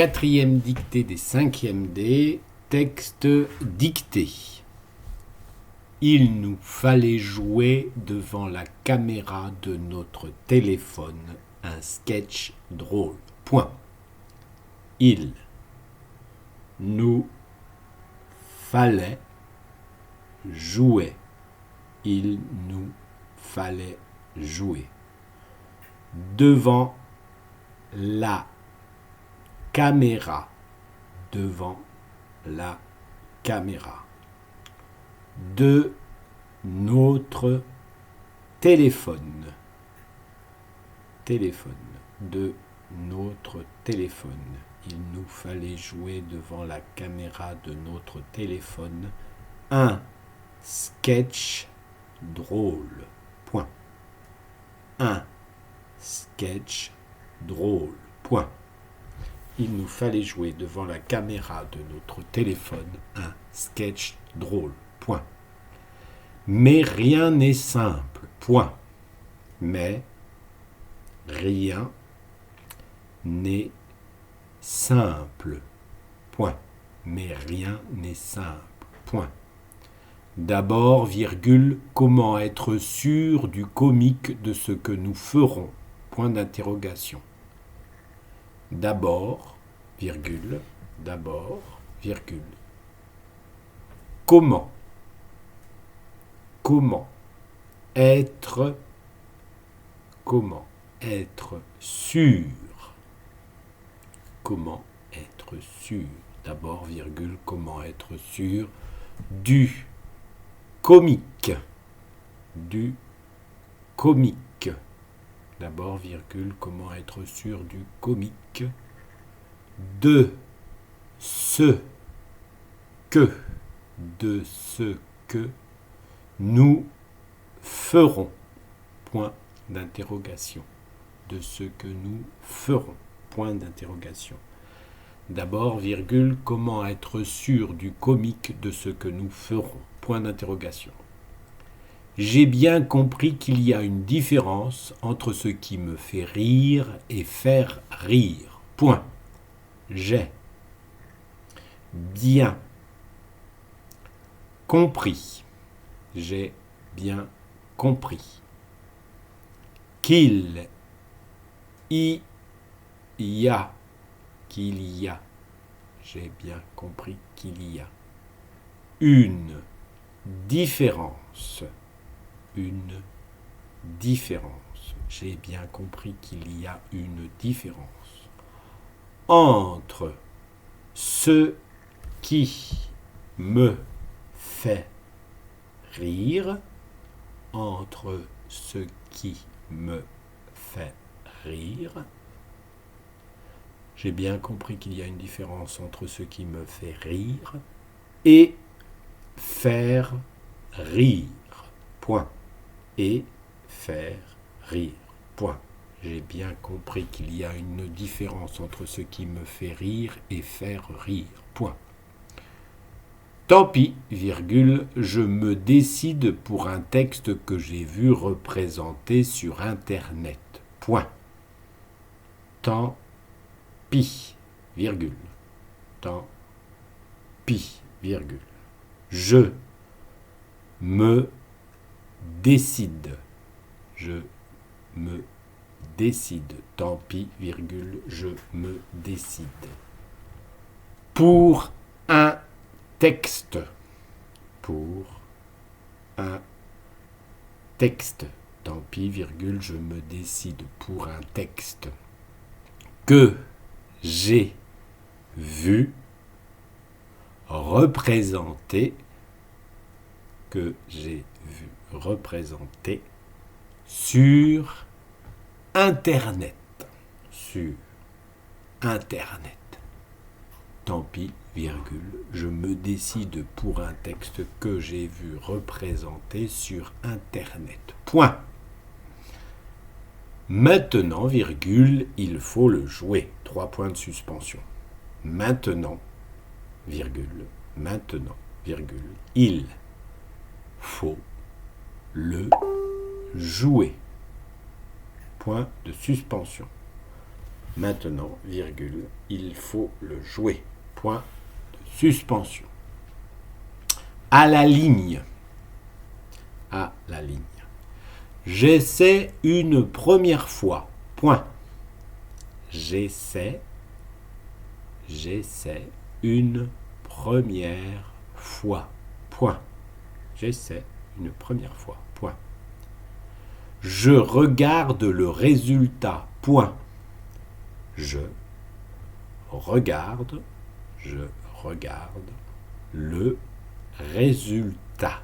Quatrième dictée des 5e D, texte dicté. Il nous fallait jouer devant la caméra de notre téléphone un sketch drôle. Point. Il nous fallait jouer. Il nous fallait jouer devant la caméra, devant la caméra de notre téléphone, de notre téléphone. Il nous fallait jouer devant la caméra de notre téléphone un sketch drôle. Point. Un sketch drôle. Point. Il nous fallait jouer devant la caméra de notre téléphone un sketch drôle. Point. Mais rien n'est simple. Point. Mais rien n'est simple. Point. Mais rien n'est simple. Point. D'abord, virgule, comment être sûr du comique de ce que nous ferons? Point d'interrogation. D'abord, virgule, comment être sûr, d'abord, virgule, comment être sûr du comique, d'abord, virgule, comment être sûr du comique de ce que nous ferons, point d'interrogation, de ce que nous ferons, point d'interrogation. D'abord, virgule, comment être sûr du comique de ce que nous ferons, point d'interrogation. J'ai bien compris qu'il y a une différence entre ce qui me fait rire et faire rire. Point. J'ai bien compris. J'ai bien compris qu'il y a. J'ai bien compris qu'il y a une différence. J'ai bien compris qu'il y a une différence entre ce qui me fait rire, j'ai bien compris qu'il y a une différence entre ce qui me fait rire et faire rire. Point. Et faire rire. Point. J'ai bien compris qu'il y a une différence entre ce qui me fait rire et faire rire. Point. Tant pis, virgule, je me décide pour un texte que j'ai vu représenté sur Internet. Point. Tant pis, virgule. Tant pis, virgule. Je me décide. Tant pis, virgule, je me décide. Pour un texte. Tant pis, virgule, je me décide pour un texte que j'ai vu représenter sur Internet. Tant pis, virgule, je me décide pour un texte que j'ai vu représenter sur Internet. Point. Maintenant, virgule, il faut le jouer. 3 points de suspension. Maintenant, virgule, il faut le jouer. Point de suspension. Maintenant, virgule, il faut le jouer. Point de suspension. À la ligne. À la ligne. J'essaie une première fois. Point. J'essaie une première fois. Point. J'essaie une première fois. Point. Je regarde le résultat. Point. Je regarde le résultat.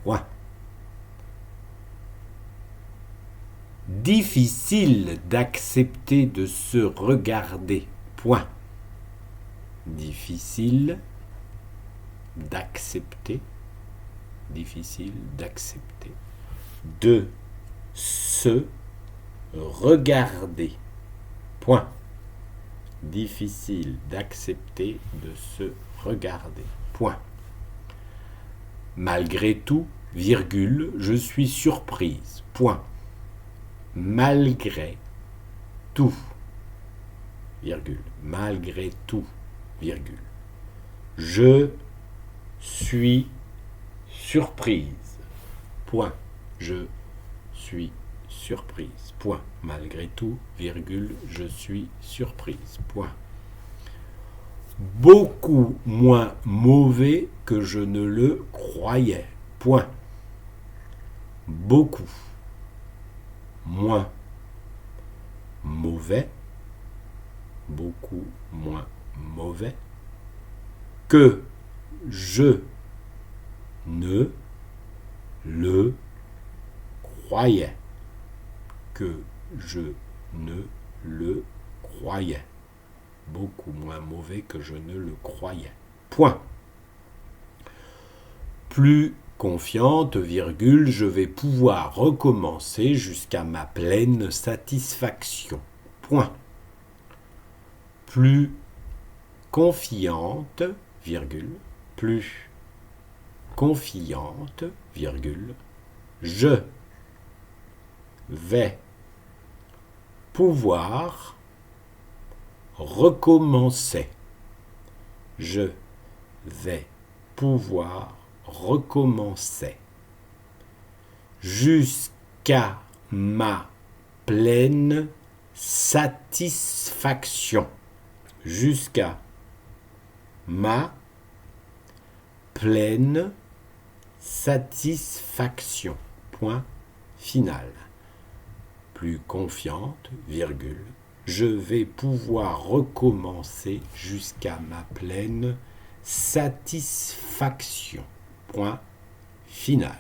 Point. Difficile d'accepter de se regarder. Point. Difficile d'accepter de se regarder. Point. Difficile d'accepter de se regarder. Point. Malgré tout, virgule, je suis surprise. Point. Malgré tout, virgule, malgré tout, virgule. Je suis surprise. Point. Je suis surprise. Point. Malgré tout, virgule, je suis surprise. Point. Beaucoup moins mauvais que je ne le croyais. Point. Beaucoup moins mauvais, beaucoup moins mauvais que je ne le croyais, que je ne le croyais, beaucoup moins mauvais que je ne le croyais. Point. Plus confiante, virgule, je vais pouvoir recommencer jusqu'à ma pleine satisfaction. Point. Plus confiante, virgule, plus confiante, virgule, je vais pouvoir recommencer. Je vais pouvoir recommencer jusqu'à ma pleine satisfaction. Jusqu'à ma pleine satisfaction. Point final. Plus confiante, virgule, je vais pouvoir recommencer jusqu'à ma pleine satisfaction. Point final.